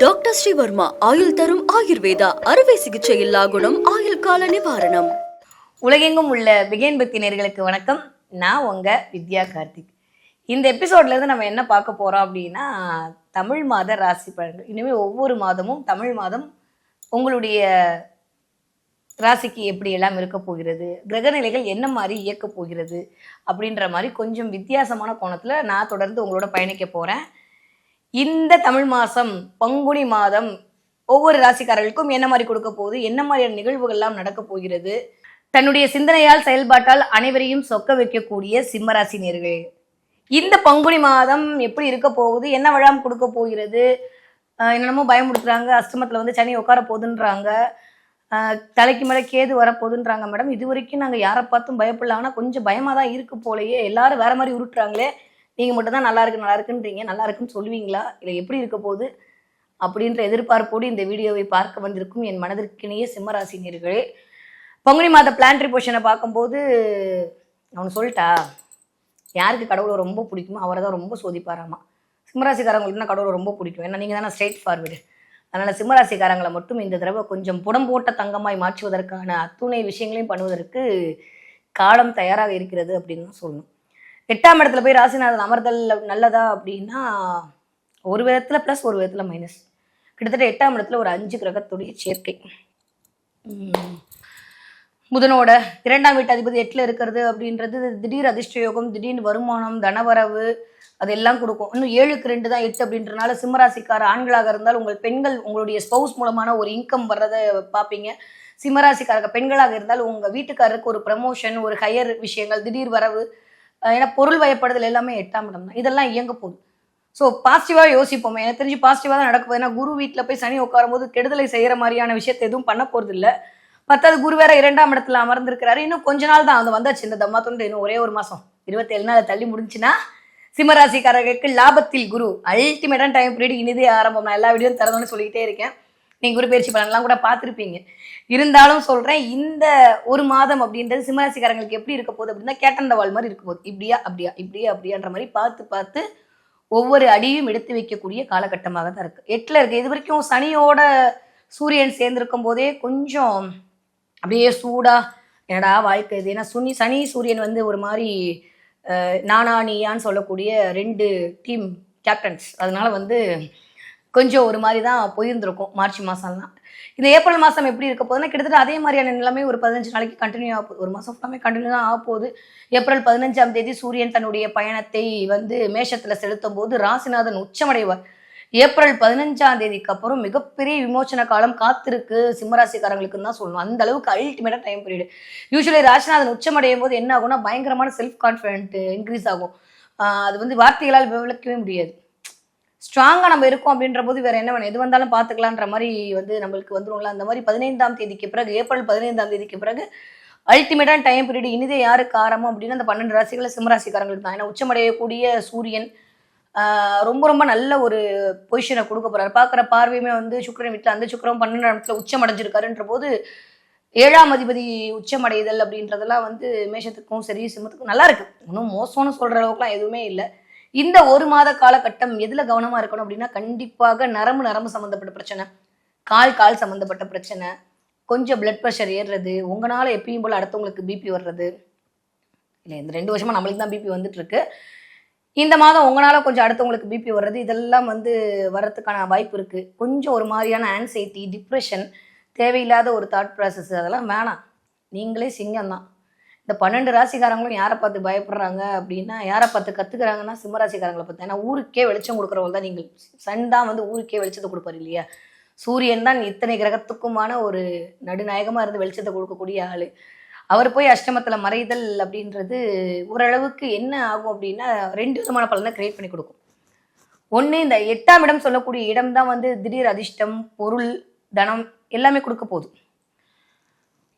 Doctor Sreevarma ஆயுள் தரும் ஆயுர்வேதா அறுவை சிகிச்சை இல்லா குணம் ஆயுள் கால நிவாரணம். உலகெங்கும் உள்ள பிகேன் பக்தி நேயர்களுக்கு வணக்கம். நான் உங்க வித்யா கார்த்திக். இந்த எபிசோட்ல இருந்து நம்ம என்ன பார்க்க போறோம் அப்படின்னா, தமிழ் மாத ராசி பலன்கள். இனிமேல் ஒவ்வொரு மாதமும் தமிழ் மாதம் உங்களுடைய ராசிக்கு எப்படி எல்லாம் இருக்க போகிறது, கிரகநிலைகள் என்ன மாதிரி இயக்க போகிறது அப்படின்ற மாதிரி கொஞ்சம் வித்தியாசமான கோணத்துல நான் தொடர்ந்து உங்களோட பயணிக்க போறேன். இந்த தமிழ் மாதம் பங்குனி மாதம் ஒவ்வொரு ராசிக்காரர்களுக்கும் என்ன மாதிரி கொடுக்க போகுது, என்ன மாதிரியான நிகழ்வுகள் எல்லாம் நடக்க போகிறது, தன்னுடைய சிந்தனையால் செயல்பாட்டால் அனைவரையும் சொக்க வைக்கக்கூடிய சிம்மராசி நேயர்களே, இந்த பங்குனி மாதம் எப்படி இருக்க போகுது, என்ன வழாம் கொடுக்க போகிறது, என்னென்னமோ பயமுடுத்துறாங்க, அஷ்டமத்தில் வந்து சனி உட்கார போகுதுன்றாங்க, தலைக்கு மேலே கேது வரப்போகுதுன்றாங்க. மேடம், இது வரைக்கும் நாங்கள் யாரை பார்த்தும் பயப்படல, ஆனால் கொஞ்சம் பயமாக தான் இருக்கு போலயே, எல்லாரும் வேற மாதிரி உருட்டுறாங்களே, நீங்கள் மட்டும் தான் நல்லா இருக்குன்றீங்க, நல்லா இருக்குன்னு சொல்லுவீங்களா, இல்லை எப்படி இருக்க போகுது அப்படின்ற எதிர்பார்ப்போடு இந்த வீடியோவை பார்க்க வந்திருக்கும் என் மனதிற்கிணைய சிம்மராசி நேயர்களே, பங்குனி மாத பிளான்ட்ரி பொசிஷனை பார்க்கும்போது அவனு சொல்லிட்டா, யாருக்கு கடவுளை ரொம்ப பிடிக்குமோ அவரை தான் ரொம்ப சோதிப்பாராமா. சிம்மராசிக்காரங்களுக்கு தான் கடவுளை ரொம்ப பிடிக்கும், ஏன்னா நீங்கள் தானே ஸ்ட்ரெயிட் ஃபார்வர்டு. அதனால் சிம்மராசிக்காரங்களை மட்டும் இந்த தடவை கொஞ்சம் புடம் போட்ட தங்கமாய் மாற்றுவதற்கான அத்துணை விஷயங்களையும் பண்ணுவதற்கு காலம் தயாராக இருக்கிறது அப்படின்னு தான் சொல்லணும். 8ஆம் இடத்துல போய் ராசிநாதன் அமர்தல் நல்லதா அப்படின்னா, ஒரு விதத்தில் ப்ளஸ் ஒரு விதத்தில் மைனஸ். கிட்டத்தட்ட 8ஆம் இடத்துல ஒரு 5 கிரகத்துடைய சேர்க்கை. புதனோட 2ஆம் வீட்டு அதிபதி 8ல் இருக்கிறது அப்படின்றது திடீர் அதிர்ஷ்ட யோகம், திடீர்னு வருமானம், தனவரவு அதெல்லாம் கொடுக்கும். இன்னும் 7க்கு 2 தான் 8 அப்படின்றனால சிம்மராசிக்கார ஆண்களாக இருந்தால் உங்கள் பெண்கள் உங்களுடைய ஸ்பௌஸ் மூலமான ஒரு இன்கம் வர்றதை பார்ப்பீங்க. சிம்மராசிக்காரங்க பெண்களாக இருந்தால் உங்கள் வீட்டுக்காரருக்கு ஒரு ப்ரமோஷன், ஒரு ஹையர் விஷயங்கள், திடீர் வரவு, ஏன்னா பொருள் வயப்படுதல் எல்லாமே 8ஆம் இடம் தான். இதெல்லாம் இயங்க போகுது. ஸோ பாசிட்டிவாக யோசிப்போம். எனக்கு தெரிஞ்சு பாசிட்டிவாக தான் நடக்க போகுது. ஏன்னா குரு வீட்டில் போய் சனி உட்காரும் போது கெடுதலை செய்கிற மாதிரியான விஷயத்தை எதுவும் பண்ண போகிறது இல்லை. 10வது குரு வேற 2ஆம் இடத்துல அமர்ந்திருக்கிறாரு. இன்னும் கொஞ்ச நாள் தான் அது வந்தாச்சு. இந்த தம்மா தொண்டு இன்னும் ஒரே ஒரு மாதம் 27 நாள் தள்ளி முடிஞ்சுன்னா சிம்மராசிக்காரர்களுக்கு லாபத்தில் குரு அல்டிமேட்டான டைம் பீரியட் இனிதே ஆரம்பம். நான் எல்லா வீடியோவும் தரதுன்னு சொல்லிக்கிட்டே இருக்கேன். நீங்கள் குரு பயிற்சி பலன்லாம் கூட பார்த்துருப்பீங்க. இருந்தாலும் சொல்கிறேன், இந்த ஒரு மாதம் அப்படின்றது சிம்மராசிக்காரங்களுக்கு எப்படி இருக்க போகுது அப்படின்னா, கேட்டந்த வாழ் மாதிரி இருக்க போகுது. இப்படியா அப்படியா, இப்படியா அப்படியான்ற மாதிரி பார்த்து பார்த்து ஒவ்வொரு அடியும் எடுத்து வைக்கக்கூடிய காலகட்டமாக தான் இருக்குது. 8ல் இருக்குது. இது வரைக்கும் சனியோட சூரியன் சேர்ந்திருக்கும் போதே கொஞ்சம் அப்படியே சூடா என்னடா வாழ்க்கை இது. ஏன்னா சனி சூரியன் வந்து ஒரு மாதிரி நானா நீயான்னு சொல்லக்கூடிய 2 டீம் கேப்டன்ஸ். அதனால வந்து கொஞ்சம் ஒரு மாதிரி தான் போயிருந்திருக்கும் மார்ச் மாதம்லாம். இந்த ஏப்ரல் மாதம் எப்படி இருக்க போகுதுன்னா, கிட்டத்தட்ட அதே மாதிரியான நிலைமை ஒரு 15 நாளைக்கு கண்டினியூ ஆக போகுது. ஒரு மாதம் ஃபுல்லாமே கண்டினியூ தான் ஆக போகுது. ஏப்ரல் 15ஆம் தேதி சூரியன் தன்னுடைய பயணத்தை வந்து மேஷத்தில் செலுத்தும் போது ராசிநாதன் உச்சமடைவார். ஏப்ரல் 15ஆம் தேதிக்கு அப்புறம் மிகப்பெரிய விமோச்சன காலம் காத்திருக்கு சிம்மராசிக்காரங்களுக்குன்னு தான் சொல்லணும். அந்த அளவுக்கு அல்டிமேட்டாக டைம் பீரியடு. யூஸ்வலி ராசிநாதன் உச்சமடையும் போது என்ன ஆகும்னா, பயங்கரமான செல்ஃப் கான்ஃபிடென்ட் இன்க்ரீஸ் ஆகும். அது வந்து வார்த்தைகளால் விளக்கவே முடியாது. ஸ்ட்ராங்காக நம்ம இருக்கோம் அப்படின்ற போது வேற என்ன வேணும், எது வந்தாலும் பார்த்துக்கலான்ற மாதிரி வந்து நம்மளுக்கு வந்துடும்ல. அந்த மாதிரி 15ஆம் தேதிக்கு பிறகு, ஏப்ரல் 15ஆம் தேதிக்கு பிறகு அல்டிமேட்டான டைம் பீரியட் இனிதே யாருக்கு ஆரம்பம் அப்படின்னா அந்த 12 ராசிகளை சிம்மராசிக்காரங்களுக்கு தான். ஏன்னா உச்சமடையக்கூடிய சூரியன் ரொம்ப ரொம்ப நல்ல ஒரு பொசிஷனை கொடுக்க போறாரு. பார்க்குற பார்வையுமே வந்து சுக்கிரன் வீட்டில், அந்த சுக்கிரம் 12ஆம் இடத்துல உச்சம் அடைஞ்சிருக்காருன்ற போது 7ஆம் அதிபதி உச்சமடைதல் அப்படின்றதெல்லாம் வந்து மேஷத்துக்கும் சரி சிம்மத்துக்கும் நல்லா இருக்கு. இன்னும் மோசம்னு சொல்ற அளவுக்குலாம் எதுவுமே இல்லை. இந்த ஒரு மாத காலகட்டம் எதுல கவனமா இருக்கணும் அப்படின்னா, கண்டிப்பாக நரம்பு சம்மந்தப்பட்ட பிரச்சனை, கால் சம்மந்தப்பட்ட பிரச்சனை, கொஞ்சம் பிளட் ப்ரெஷர் ஏறுறது, உங்களால எப்பயும் போல அடுத்தவங்களுக்கு பிபி வர்றது இல்லை. இந்த 2 வருஷமா நம்மளுக்கு தான் பிபி வந்துட்டு இருக்கு. இந்த மாதம் உங்களால கொஞ்சம் அடுத்தவங்களுக்கு பிபி வர்றது, இதெல்லாம் வந்து வர்றதுக்கான வாய்ப்பு இருக்கு. கொஞ்சம் ஒரு மாதிரியான ஆன்சைட்டி, டிப்ரெஷன், தேவையில்லாத ஒரு தாட் ப்ராசஸ், அதெல்லாம் வேணாம். நீங்களே சிங்கம் தான். இந்த 12 ராசிக்காரங்களும் யாரை பார்த்து பயப்படுறாங்க அப்படின்னா, யாரை பார்த்து கற்றுக்குறாங்கன்னா சிம்மராசிக்காரங்களை பார்த்து. ஏன்னா ஊருக்கே வெளிச்சம் கொடுக்குறவங்க தான் நீங்கள். சன் தான் வந்து ஊருக்கே வெளிச்சத்தை கொடுப்பாரு இல்லையா. சூரியன் தான் இத்தனை கிரகத்துக்குமான ஒரு நடுநாயகமாக இருந்து வெளிச்சத்தை கொடுக்கக்கூடிய ஆள். அவர் போய் அஷ்டமத்தில் மறைதல் அப்படின்றது ஓரளவுக்கு என்ன ஆகும் அப்படின்னா, 2 விதமான பலனை கிரியேட் பண்ணி கொடுக்கும். ஒன்று, இந்த 8ஆம் இடம் சொல்லக்கூடிய இடம் தான் வந்து திடீர் அதிர்ஷ்டம், பொருள், தனம் எல்லாமே கொடுக்க போகுது.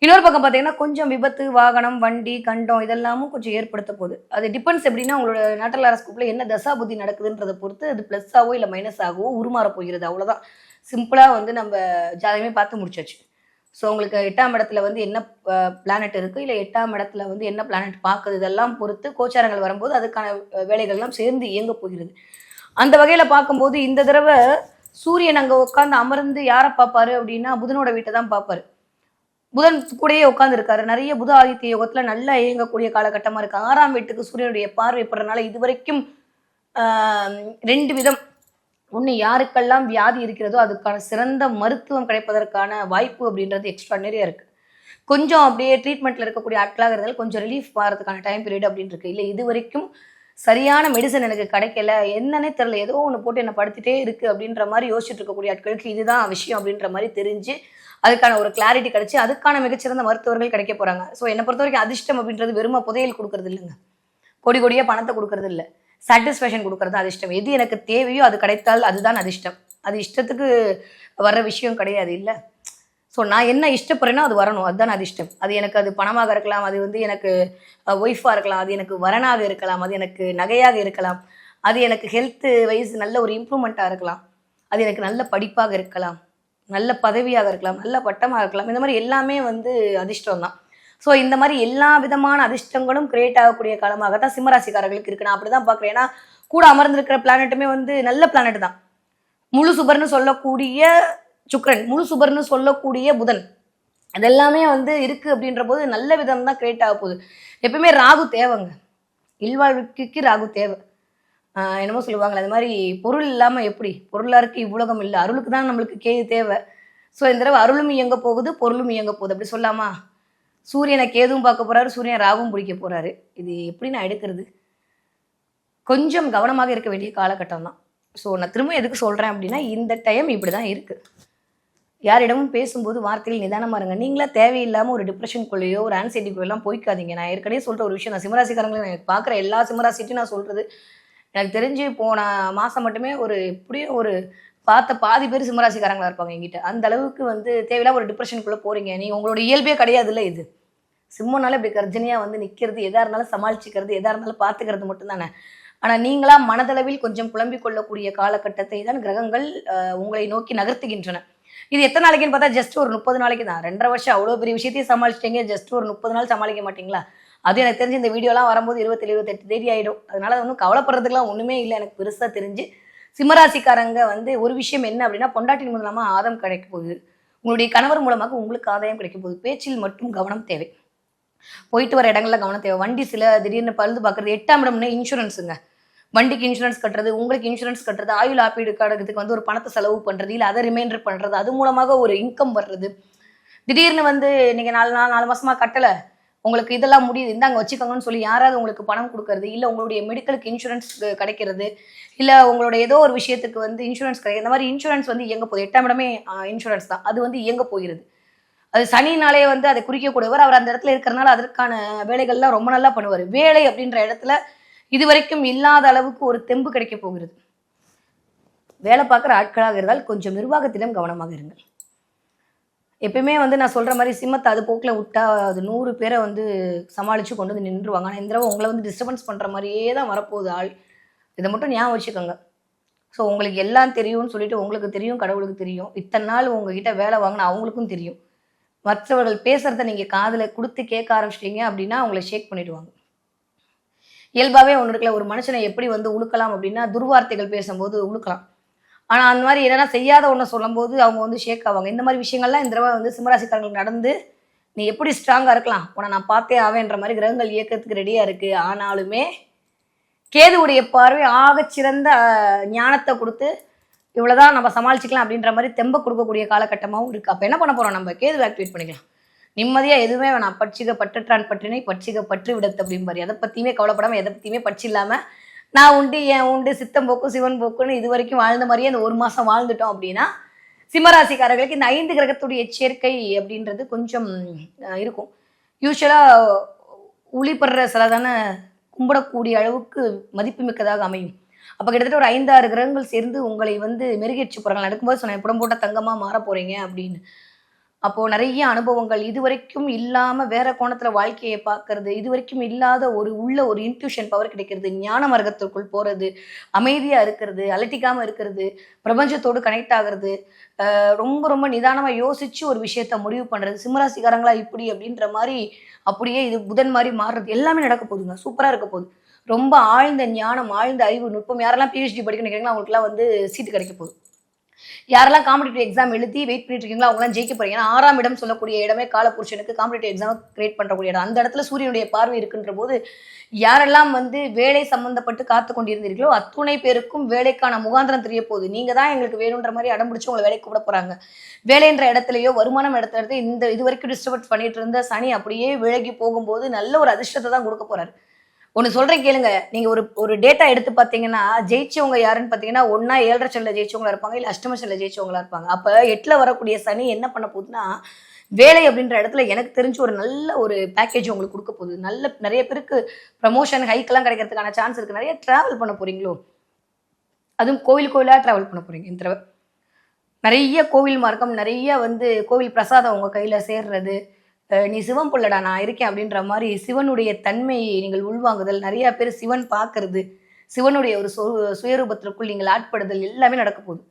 இன்னொரு பக்கம் பார்த்தீங்கன்னா, கொஞ்சம் விபத்து, வாகனம், வண்டி, கண்டம் இதெல்லாமும் கொஞ்சம் ஏற்படுத்த போகுது. அது டிபெண்ட்ஸ் எப்படின்னா, உங்களோட நாட்டல் ஹாரோஸ்கோப்ல என்ன தசா புத்தி நடக்குதுன்றதை பொறுத்து அது ப்ளஸ் ஆகவோ இல்லை மைனஸ் ஆகவோ உருமாற போகிறது. அவ்வளோதான். சிம்பிளாக வந்து நம்ம ஜாதகமே பார்த்து முடிச்சாச்சு. ஸோ உங்களுக்கு 8ஆம் இடத்துல வந்து என்ன பிளானட் இருக்குது, இல்லை 8ஆம் இடத்துல வந்து என்ன பிளானட் பார்க்குது, இதெல்லாம் பொறுத்து கோச்சாரங்கள் வரும்போது அதுக்கான வேலைகள்லாம் சேர்ந்து இயங்க போகிறது. அந்த வகையில் பார்க்கும்போது இந்த தடவை சூரியன் அங்க உட்காந்து அமர்ந்து யாரை பார்ப்பாரு அப்படின்னா புதனோட வீட்டை தான் பார்ப்பாரு. புதன் கூடயே உட்கார்ந்து இருக்காரு. நிறைய புத ஆதித்ய யோகத்துல நல்லா இயங்கக்கூடிய காலகட்டமா இருக்கு. 6ஆம் வீட்டுக்கு சூரியனுடைய பார்வை படுறதுனால இதுவரைக்கும் 2 விதம். ஒண்ணு, யாருக்கெல்லாம் வியாதி இருக்கிறதோ அதுக்கான சிறந்த மருத்துவம் கிடைப்பதற்கான வாய்ப்பு அப்படின்றது எக்ஸ்ட்ராடனரியா இருக்கு. கொஞ்சம் அப்படியே ட்ரீட்மெண்ட்ல இருக்கக்கூடிய ஆட்களாக இருந்தாலும் கொஞ்சம் ரிலீஃப் ஆகிறதுக்கான டைம் பீரியட் அப்படின்னு இருக்கு. இல்லை இது வரைக்கும் சரியான மெடிசன் எனக்கு கிடைக்கல, என்னன்னே தெரியல, ஏதோ ஒன்று போட்டு என்னை படுத்திட்டே இருக்கு அப்படின்ற மாதிரி யோசிச்சுட்டு இருக்கக்கூடிய ஆட்களுக்கு இதுதான் விஷயம் அப்படின்ற மாதிரி தெரிஞ்சு அதுக்கான ஒரு கிளாரிட்டி கிடைச்சி அதுக்கான மிகச்சிறந்த மருத்துவர்கள் கிடைக்க போறாங்க. ஸோ என்னை பொறுத்த வரைக்கும் அதிர்ஷ்டம் அப்படின்றது வெறும புதையல் கொடுக்கறது இல்லைங்க, கொடி கொடியா பணத்தை கொடுக்கறது இல்லை, சாட்டிஸ்ஃபேக்ஷன் கொடுக்கறது அதிர்ஷ்டம். எது எனக்கு தேவையோ அது கிடைத்தால் அதுதான் அதிர்ஷ்டம். அது இஷ்டத்துக்கு வர்ற விஷயம் கிடையாது இல்லை. ஸோ நான் என்ன இஷ்டப்படுறேனோ அது வரணும், அதுதான் அதிர்ஷ்டம். அது எனக்கு அது பணமாக இருக்கலாம், அது வந்து எனக்கு ஒய்ஃபாக இருக்கலாம், அது எனக்கு வரனாக இருக்கலாம், அது எனக்கு நகையாக இருக்கலாம், அது எனக்கு ஹெல்த் வைஸ் நல்ல ஒரு இம்ப்ரூவ்மெண்ட்டாக இருக்கலாம், அது எனக்கு நல்ல படிப்பாக இருக்கலாம், நல்ல பதவியாக இருக்கலாம், நல்ல பட்டமாக இருக்கலாம். இந்த மாதிரி எல்லாமே வந்து அதிர்ஷ்டம் தான். ஸோ இந்த மாதிரி எல்லா விதமான அதிர்ஷ்டங்களும் கிரியேட் ஆகக்கூடிய காலமாக தான் சிம்மராசிக்காரர்களுக்கு இருக்கு. நான் அப்படி தான் பார்க்குறேன். ஏன்னா கூட அமர்ந்திருக்கிற பிளானட்டுமே வந்து நல்ல பிளானட் தான். முழு சுபர்னு சொல்லக்கூடிய சுக்கிரன், முழு சுபர்னு சொல்லக்கூடிய புதன், அதெல்லாமே வந்து இருக்கு அப்படின்ற போது நல்ல விதம் தான் கிரியேட் ஆக போகுது. எப்பயுமே ராகு தேவைங்க, இல்வாழ்க்கைக்கு ராகு தேவை. என்னமோ சொல்லுவாங்களே அது மாதிரி பொருள் இல்லாமல் எப்படி, பொருளாருக்கு இவ்வுலகம் இல்லை, அருளுக்கு தான் நம்மளுக்கு கேது தேவை. ஸோ இந்த தடவை அருளும் இயங்க போகுது, பொருளும் இயங்க போகுது, அப்படி சொல்லாமா? சூரியனை கேதுவும் பார்க்க போறாரு, சூரியன் ராகும் பிடிக்க போறாரு. இது எப்படி நான் எடுக்கிறது? கொஞ்சம் கவனமாக இருக்க வேண்டிய காலகட்டம் தான். ஸோ நான் திரும்ப எதுக்கு சொல்றேன் அப்படின்னா, இந்த டைம் இப்படி தான் இருக்கு. யாரிடமும் பேசும்போது வார்த்தையில் நிதானமா இருங்க. நீங்களா தேவையில்லாமல் ஒரு டிப்ரெஷனுக்குள்ளேயோ ஒரு ஆன்சைட்டிக்குள்ளெல்லாம் போய்க்காதீங்க. நான் ஏற்கனவே சொல்ற ஒரு விஷயம், நான் சிம்மராசிக்காரங்களும் எனக்கு பார்க்குற எல்லா சிம்மராசிட்டையும் நான் சொல்றது, எனக்கு தெரிஞ்சு போன மாதம் மட்டுமே ஒரு எப்படியும் ஒரு பார்த்த பாதி பேர் சிம்மராசிக்காரங்களா இருப்பாங்க என்கிட்ட. அந்த அளவுக்கு வந்து தேவையில்லாம ஒரு டிப்ரெஷனுக்குள்ளே போறீங்க. நீங்கள் உங்களோட இயல்பே கிடையாதுல்ல இது. சிம்மனால இப்படி கர்ஜனையாக வந்து நிற்கிறது, எதாக இருந்தாலும் சமாளிச்சுக்கிறது, எதாக இருந்தாலும் பார்த்துக்கிறது மட்டும்தானே. ஆனால் நீங்களா மனதளவில் கொஞ்சம் குழம்பிக் கொள்ளக்கூடிய காலகட்டத்தை தான் கிரகங்கள் உங்களை நோக்கி நகர்த்துகின்றன. இது எத்தனை நாளைக்குன்னு பார்த்தா ஜஸ்ட் ஒரு 30 நாளைக்கு தான். 2.5 வருஷம் அவ்வளோ பெரிய விஷயத்தையும் சமாளிச்சிட்டீங்க, ஜஸ்ட் ஒரு 30 நாள் சமாளிக்க மாட்டீங்களா? அது எனக்கு தெரிஞ்சு இந்த வீடியோலாம் வரும்போது 27, 28 தேதி ஆகிடும். அதனால ஒன்றும் கவலைப்படுறதுக்குலாம் ஒன்றுமே இல்லை. எனக்கு பெருசாக தெரிஞ்சு சிம்மராசிக்காரங்க வந்து ஒரு விஷயம் என்ன அப்படின்னா, பொண்டாட்டின் மூலமாக ஆதாயம் கிடைக்க போகுது, உங்களுடைய கணவர் மூலமாக உங்களுக்கு ஆதாயம் கிடைக்க போகுது. பேச்சில் மட்டும் கவனம் தேவை, போயிட்டு வர இடங்கள்ல கவனம் தேவை. வண்டி சில திடீர்னு பழுது பார்க்குறது, 8ஆம் இடம்னா இன்சூரன்ஸுங்க. வண்டிக்கு இன்சூரன்ஸ் கட்டுறது, உங்களுக்கு இன்சூரன்ஸ் கட்டுறது, ஆயுள் காப்பீடு காடுறதுக்கு வந்து ஒரு பணத்தை செலவு பண்ணுறது, இல்லை அதை ரிமைண்டர் பண்ணுறது, அது மூலமாக ஒரு இன்கம் வர்றது. திடீர்னு வந்து நீங்கள் 4 மாசமாக கட்டலை, உங்களுக்கு இதெல்லாம் முடியுது, இந்தாங்க வச்சுக்கோங்கன்னு சொல்லி யாராவது உங்களுக்கு பணம் கொடுக்கறது, இல்லை உங்களுடைய மெடிக்கலுக்கு இன்சூரன்ஸ் கிடைக்கிறது, இல்லை உங்களோட ஏதோ ஒரு விஷயத்துக்கு வந்து இன்சூரன்ஸ் கிடைக்கும். இந்த மாதிரி இன்சூரன்ஸ் வந்து இயங்க போகுது. 8ஆம் இடமே இன்சூரன்ஸ் தான், அது வந்து இயங்க போகிறது. அது சனினாலே வந்து அதை குறிக்கக்கூடியவர், அவர் அந்த இடத்துல இருக்கிறனால அதற்கான வேலைகள்லாம் ரொம்ப நல்லா பண்ணுவார். வேலை அப்படின்ற இடத்துல இதுவரைக்கும் இல்லாத அளவுக்கு ஒரு தெம்பு கிடைக்க போகிறது. வேலை பார்க்குற ஆட்களாக இருந்தால் கொஞ்சம் நிர்வாகத்திடம் கவனமாக இருங்கள். எப்பயுமே வந்து நான் சொல்ற மாதிரி சிம்மத்தை அது போக்கில் விட்டா அது 100 பேரை வந்து சமாளித்து கொண்டு வந்து நின்றுவாங்க. ஆனால் இந்த தடவை உங்களை வந்து டிஸ்டர்பன்ஸ் பண்ணுற மாதிரியே தான் வரப்போகுது ஆள். இதை மட்டும் ஞாபகம் வச்சுக்கோங்க. ஸோ உங்களுக்கு எல்லாம் தெரியும்னு சொல்லிட்டு உங்களுக்கு தெரியும், கடவுளுக்கு தெரியும். இத்தனை நாள் உங்ககிட்ட வேலை வாங்கினா அவங்களுக்கும் தெரியும். மற்றவர்கள் பேசுறத நீங்கள் காதில் கொடுத்து கேட்க ஆரம்பிச்சிட்டீங்க அப்படின்னா அவங்கள ஷேக் பண்ணிடுவாங்க. இயல்பாகவே ஒன்று இருக்குல்ல, ஒரு மனுஷனை எப்படி வந்து உழுக்கலாம் அப்படின்னா, துர்வார்த்தைகள் பேசும்போது உழுக்கலாம். ஆனால் அந்த மாதிரி என்னன்னா செய்யாத ஒன்றை சொல்லும் போது அவங்க வந்து ஷேக் ஆவாங்க. இந்த மாதிரி விஷயங்கள்லாம் இந்த தடவை வந்து சிம்மராசிக்காரங்களுக்கு நடந்து, நீ எப்படி ஸ்ட்ராங்காக இருக்கலாம், உன்னை நான் பார்த்தே ஆவேன்ற மாதிரி கிரகங்கள் இயக்கத்துக்கு ரெடியாக இருக்குது. ஆனாலுமே கேதுவுடைய பார்வை ஆகச்சிறந்த ஞானத்தை கொடுத்து இவ்வளோதான் நம்ம சமாளிச்சிக்கலாம் அப்படின்ற மாதிரி தெம்ப கொடுக்கக்கூடிய காலகட்டமாகவும் இருக்குது. அப்போ என்ன பண்ண போகிறோம், நம்ம கேது ஆக்டிவேட் பண்ணிக்கலாம். நிம்மதியாக எதுவுமே வேணாம், பட்சிக பற்றற்றான் பற்றினை பட்சிக பற்று விடத்து அப்படிம்பாரு. எதை பற்றியுமே கவலைப்படாமல், எதை பற்றியுமே பட்சி இல்லாமல் நான் உண்டு என் உண்டு சித்தம் போக்கு சிவன் போக்குன்னு இது வரைக்கும் வாழ்ந்த மாதிரியே அந்த 1 மாதம் வாழ்ந்துட்டோம் அப்படின்னா, சிம்மராசிக்காரர்களுக்கு இந்த 5 கிரகத்துடைய சேர்க்கை அப்படின்றது கொஞ்சம் இருக்கும். யூஸ்வலாக ஒளிப்படுற சிலதான கும்பிடக்கூடிய அளவுக்கு மதிப்புமிக்கதாக அமையும். அப்போ கிட்டத்தட்ட ஒரு 5-6 கிரகங்கள் சேர்ந்து உங்களை வந்து மெருகேற்றி போகிறாங்க. நடக்கும்போது சொன்னேன், புடம் போட்ட தங்கமாக மாற போகிறீங்க அப்படின்னு. அப்போது நிறைய அனுபவங்கள், இதுவரைக்கும் இல்லாமல் வேற கோணத்தில் வாழ்க்கையை பார்க்கறது, இதுவரைக்கும் இல்லாத ஒரு இன்ட்யூஷன் பவர் கிடைக்கிறது, ஞான மார்க்கத்திற்குள் போகிறது, அமைதியாக இருக்கிறது, அலட்டிக்காமல் இருக்கிறது, பிரபஞ்சத்தோடு கனெக்ட் ஆகிறது, ரொம்ப ரொம்ப நிதானமாக யோசித்து ஒரு விஷயத்த முடிவு பண்ணுறது. சிம்மராசிக்காரங்களா இப்படி அப்படின்ற மாதிரி அப்படியே இது புதன் மாதிரி மாறுறது எல்லாமே நடக்க போகுதுங்க. சூப்பராக இருக்க போகுது. ரொம்ப ஆழ்ந்த ஞானம், ஆழ்ந்த அறிவு, நுட்பம், யாரெல்லாம் PhD படிக்கணும் நினைக்கிறீங்களோ அவங்களுக்குலாம் வந்து சீட்டு கிடைக்க போகுது. யாரெல்லாம் காம்படிட்டிவ் எக்ஸாம் எழுதி வெயிட் பண்ணிட்டு இருக்கீங்களோ அவங்களாம் ஜெயிக்க போறீங்க. ஏன்னா 6ஆம் இடம் சொல்லக்கூடிய இடமே காலபுருஷனுக்கு காம்படிட்டிவ் எக்ஸாம் கிரியேட் பண்றக்கூடிய இடம். அந்த இடத்துல சூரியனுடைய பார்வை இருக்குன்ற போது யாரெல்லாம் வேலை சம்பந்தப்பட்டு காத்து கொண்டிருந்தீர்களோ அத்துணை பேருக்கும் வேலைக்கான முகாந்திரம் தெரிய போகுது. நீங்க தான் எங்களுக்கு வேணுன்ற மாதிரி அடம்பிடிச்சு உங்களை வேலைக்கு கூப்பிட போறாங்க. வேலைன்ற இடத்துலயோ வருமானம் இடத்துல இது வரைக்கும் டிஸ்டர்பன்ஸ் பண்ணிட்டு இருந்த சனி அப்படியே விலகி போகும்போது நல்ல ஒரு அதிர்ஷ்டத்தை தான் கொடுக்க போறாரு. ஒண்ணு சொல்றேன் கேளுங்க. நீங்க ஒரு டேட்டா எடுத்து பாத்தீங்கன்னா ஜெயிச்சவங்க யாருன்னு பாத்தீங்கன்னா ஒன்னா 7.5 சனில ஜெயிச்சவங்களா இருப்பாங்க, இல்ல அஷ்டம சனில ஜெயிச்சவங்களா இருப்பாங்க. அப்ப 8ல வரக்கூடிய சனி என்ன பண்ண போகுதுன்னா வேலை அப்படின்ற இடத்துல எனக்கு தெரிஞ்சு ஒரு நல்ல ஒரு பேக்கேஜ் உங்களுக்கு கொடுக்க போகுது. நிறைய பேருக்கு ப்ரமோஷன் ஹைக் எல்லாம் கிடைக்கிறதுக்கான சான்ஸ் இருக்கு. நிறைய டிராவல் பண்ண போறீங்களோ, அதுவும் கோயிலா டிராவல் பண்ண போறீங்க இந்த தடவை. நிறைய கோவில் மார்க்கம், நிறைய கோவில் பிரசாதம் உங்க கையில சேர்றது, நீ சிவன் புள்ளடா நான் இருக்கேன் அப்படின்ற மாதிரி சிவனுடைய தன்மையை நீங்கள் உள்வாங்குதல், நிறைய பேர் சிவன் பார்க்கறது, சிவனுடைய ஒரு சுயரூபத்திற்குள் நீங்கள் ஆட்படுதல் எல்லாமே நடக்க போகுது.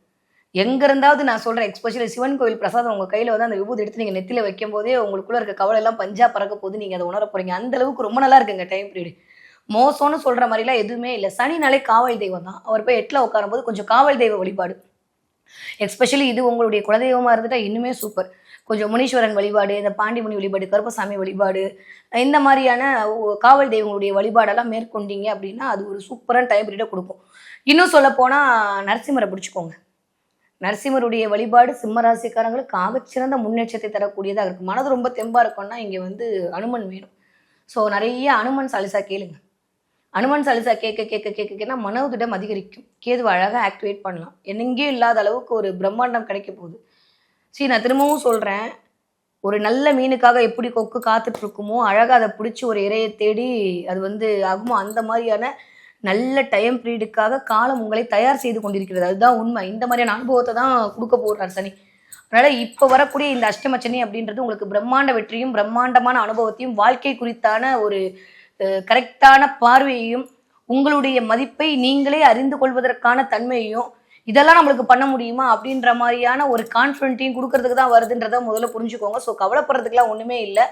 எங்க இருந்தாவது நான் சொல்றேன், எக்ஸ்பெஷலி சிவன் கோவில் பிரசாதம் உங்க கையில அந்த விபூதி எடுத்து நீங்க நெத்தில வைக்கும் போதே உங்களுக்குள்ள இருக்க கவலை எல்லாம் பஞ்சா பறக்க போது. நீங்க அதை உணர போறீங்க. அந்த அளவுக்கு ரொம்ப நல்லா இருக்குங்க டைம் பீரியட். மோசம்னு சொல்ற மாதிரிலாம் எதுவுமே இல்லை. சனினாலே காவல் தெய்வம் தான். அவர் போய் 8ல உட்காரும் போது கொஞ்சம் காவல் தெய்வ வழிபாடு, எக்ஸ்பெஷலி இது உங்களுடைய குலதெய்வமா இருந்துட்டா இன்னுமே சூப்பர். கொஞ்சம் முனீஸ்வரன் வழிபாடு, இந்த பாண்டிமுனி வழிபாடு, கருப்பசாமி வழிபாடு, இந்த மாதிரியான காவல் தெய்வங்களுடைய வழிபாடெல்லாம் மேற்கொண்டீங்க அப்படின்னா அது ஒரு சூப்பரான டைம் பீரியடை கொடுக்கும். இன்னும் சொல்ல போனா நரசிம்மரை பிடிச்சிக்கோங்க. நரசிம்மருடைய வழிபாடு சிம்ம ராசிக்காரங்களுக்கு ஆகச்சிறந்த முன்னேற்றத்தை தரக்கூடியதாக இருக்கு. மனது ரொம்ப தெம்பா இருக்கும்னா இங்க அனுமன் வேணும். ஸோ நிறைய அனுமன் சாலிசா கேளுங்க. அனுமன் சாலிசா கேட்க மனோதிடம் அதிகரிக்கும். கேதுவை அழகாக ஆக்டிவேட் பண்ணலாம். எங்கேயும் இல்லாத அளவுக்கு ஒரு பிரம்மாண்டம் கிடைக்க போகுது. சரி, நான் திரும்பவும் சொல்றேன், ஒரு நல்ல மீனுக்காக எப்படி கொக்கு காத்துட்டு இருக்குமோ அழகாக அதை பிடிச்சி ஒரு இறையை தேடி அது ஆகுமோ அந்த மாதிரியான நல்ல டைம் பீரியடுக்காக காலம் உங்களை தயார் செய்து கொண்டிருக்கிறது. அதுதான் உண்மை. இந்த மாதிரியான அனுபவத்தை தான் கொடுக்க போடுறார் சனி. அதனால இப்ப வரக்கூடிய இந்த அஷ்டமச்சனி அப்படின்றது உங்களுக்கு பிரம்மாண்ட வெற்றியும் பிரம்மாண்டமான அனுபவத்தையும் வாழ்க்கை குறித்தான ஒரு கரெக்டான பார்வையையும் உங்களுடைய மதிப்பை நீங்களே அறிந்து கொள்வதற்கான தன்மையையும் இதெல்லாம் நம்மளுக்கு பண்ண முடியுமா அப்படின்ற மாதிரியான ஒரு கான்ஃபிடென்ட்டையும் கொடுக்கறதுக்கு தான் வருதுன்றத முதல்ல புரிஞ்சுக்கோங்க. ஸோ கவலைப்படுறதுக்குலாம் ஒண்ணுமே இல்லை.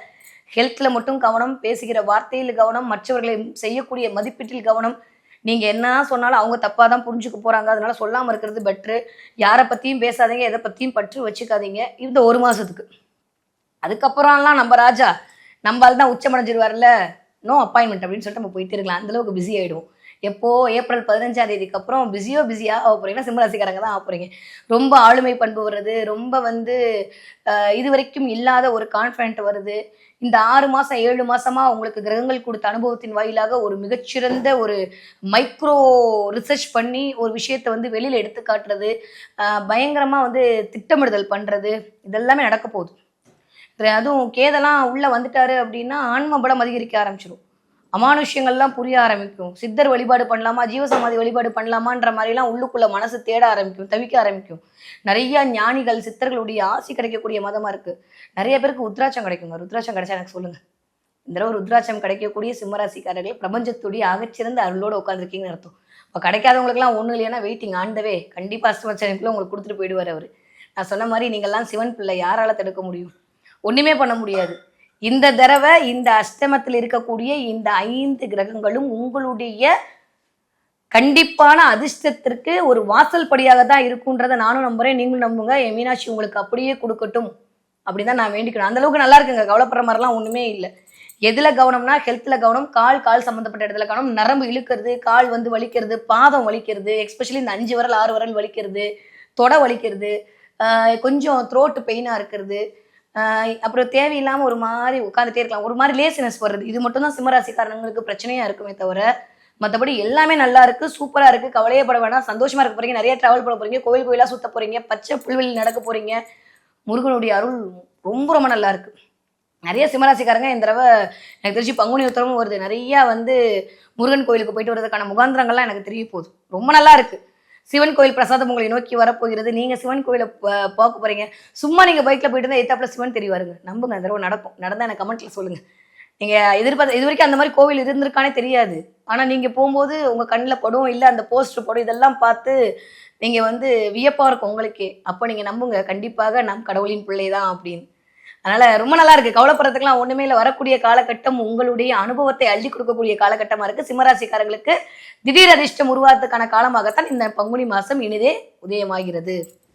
ஹெல்த்ல மட்டும் கவனம், பேசுகிற வார்த்தையில் கவனம், மற்றவர்களை செய்யக்கூடிய மதிப்பீட்டில் கவனம். நீங்க என்ன சொன்னாலும் அவங்க தப்பா தான் புரிஞ்சுக்க போறாங்க. அதனால சொல்லாம இருக்கிறது பெட்ரு. யாரை பத்தியும் பேசாதீங்க, எதை பத்தியும் பற்று வச்சுக்காதீங்க இந்த 1 மாசத்துக்கு. அதுக்கப்புறம்லாம் நம்ம ராஜா நம்மளால தான் உச்சமடைஞ்சிருவார்ல, நோ அப்பாயின்மெண்ட் அப்படின்னு சொல்லிட்டு நம்ம போயிட்டு இருக்கலாம். அந்த அளவுக்கு பிஸி ஆயிடுவோம். எப்போ ஏப்ரல் 15ஆம் தேதிக்கு அப்புறம் பிஸியா ஆக போறீங்கன்னா சிம்மராசிக்காரங்க தான் ஆக போறீங்க. ரொம்ப ஆளுமை பண்பு வருது, ரொம்ப இது வரைக்கும் இல்லாத ஒரு கான்ஃபிடென்ட் வருது. இந்த 6 மாசம் 7 மாசமா உங்களுக்கு கிரகங்கள் கொடுத்த அனுபவத்தின் வாயிலாக ஒரு மிகச்சிறந்த ஒரு மைக்ரோ ரிசர்ச் பண்ணி ஒரு விஷயத்தை வெளியில எடுத்து காட்டுறது, பயங்கரமா திட்டமிடுதல் பண்றது, இதெல்லாமே நடக்க போகுது. அதுவும் கேதெல்லாம் உள்ள வந்துட்டாரு அப்படின்னா ஆன்ம பலம் அதிகரிக்க ஆரம்பிச்சிடும். அமானுஷ்யங்கள்லாம் புரிய ஆரம்பிக்கும். சித்தர் வழிபாடு பண்ணலாமா, ஜீவசமாதி வழிபாடு பண்ணலாமான்ற மாதிரிலாம் உள்ளுக்குள்ள மனசு தேட ஆரம்பிக்கும், தவிக்க ஆரம்பிக்கும். நிறைய ஞானிகள் சித்தர்களுடைய ஆசி கிடைக்கக்கூடிய மதமா இருக்கு. நிறைய பேருக்கு ருத்ராட்சம் கிடைக்குங்க. ருத்ராட்சம் கிடைச்சா எனக்கு சொல்லுங்க. இந்த தடவை ருத்ராட்சம் கிடைக்கக்கூடிய சிம்மராசிக்காரர்கள் பிரபஞ்சத்துடைய ஆகச்சிறந்த அருளோட உட்காந்துருக்கீங்கன்னு அர்த்தம். இப்போ கிடைக்காதவங்களுக்குலாம் ஒன்றும் இல்லைன்னா வெயிட்டிங் ஆண்டவே கண்டிப்பா அஷ்டமச்சனிக்குள்ள உங்களுக்கு கொடுத்துட்டு போயிடுவார் அவரு. நான் சொன்ன மாதிரி நீங்கள்லாம் சிவன் பிள்ளை, யாரால தடுக்க முடியும்? ஒண்ணுமே பண்ண முடியாது. இந்த தடவை இந்த அஷ்டமத்தில் இருக்கக்கூடிய இந்த 5 கிரகங்களும் உங்களுடைய கண்டிப்பான அதிர்ஷ்டத்திற்கு ஒரு வாசல் படியாக தான் இருக்குன்றதை நானும் நம்புறேன், நீங்களும் நம்புங்க. என் மீனாட்சி உங்களுக்கு அப்படியே கொடுக்கட்டும் அப்படிதான் நான் வேண்டிக்கணும். அந்த அளவுக்கு நல்லா இருக்குங்க. கவலைப்படுற மாதிரிலாம் ஒண்ணுமே இல்லை. எதுல கவனம்னா ஹெல்த்ல கவனம், கால் சம்பந்தப்பட்ட இடத்துல கவனம். நரம்பு இழுக்கிறது, கால் வலிக்கிறது, பாதம் வலிக்கிறது, எஸ்பெஷலி இந்த 5 விரல் 6 விரல் வலிக்கிறது, தொடை வலிக்கிறது, கொஞ்சம் த்ரோட் பெயினா இருக்கிறது, அப்புறம் தேவையில்லாம ஒரு மாதிரி உட்காந்துட்டே இருக்கலாம், ஒரு மாதிரி லேசினஸ் வருது. இது மட்டும் தான் சிம்மராசிக்காரங்களுக்கு பிரச்சனையா இருக்குமே தவிர மற்றபடி எல்லாமே நல்லா இருக்கு, சூப்பரா இருக்கு. கவலையே பட வேண்டாம். சந்தோஷமா இருக்க போறீங்க. நிறைய டிராவல் பண்ண போறீங்க, கோயிலா சுத்த போறீங்க, பச்சை புல்வெளியில் நடக்க போறீங்க. முருகனுடைய அருள் ரொம்ப ரொம்ப நல்லா இருக்கு. நிறைய சிம்மராசிக்காரங்க இந்த தடவை எனக்கு தெரிஞ்சு பங்குனி உத்தரவும் வருது. நிறைய முருகன் கோயிலுக்கு போயிட்டு வர்றதுக்கான முகாந்திரங்கள்லாம் எனக்கு தெரிய போகுது. ரொம்ப நல்லா இருக்கு. சிவன் கோயில் பிரசாதம் உங்களை நோக்கி வரப்போகிறது. நீங்க சிவன் கோயிலை பார்க்க போறீங்க. சும்மா நீங்க பைக்ல போயிட்டு இருந்தா எத்தாப்புல சிவன் தெரிவாருங்க. நம்புங்க, அந்த தடவை நடக்கும். நடந்தா எனக்கு கமெண்ட்ல சொல்லுங்க. நீங்க எதிர்பார்த்த இது வரைக்கும் அந்த மாதிரி கோவில் இருந்திருக்கானே தெரியாது. ஆனா நீங்க போகும்போது உங்க கண்ணில் படும், இல்ல அந்த போஸ்டர் படும், இதெல்லாம் பார்த்து நீங்க வியப்பா இருக்கும் உங்களுக்கே. அப்ப நீங்க நம்புங்க, கண்டிப்பாக நாம் கடவுளின் பிள்ளைதான் அப்படின்னு. அதனால ரொம்ப நல்லா இருக்கு. கவலைப்படுறதுக்கெல்லாம் ஒண்ணுமே இல்லை. வரக்கூடிய காலகட்டம் உங்களுடைய அனுபவத்தை அள்ளி கொடுக்கக்கூடிய காலகட்டமா இருக்கு. சிம்மராசிக்காரர்களுக்கு திடீர் அதிர்ஷ்டம் உருவாகிறதுக்கான காலமாகத்தான் இந்த பங்குனி மாசம் இனிதே உதயமாகிறது.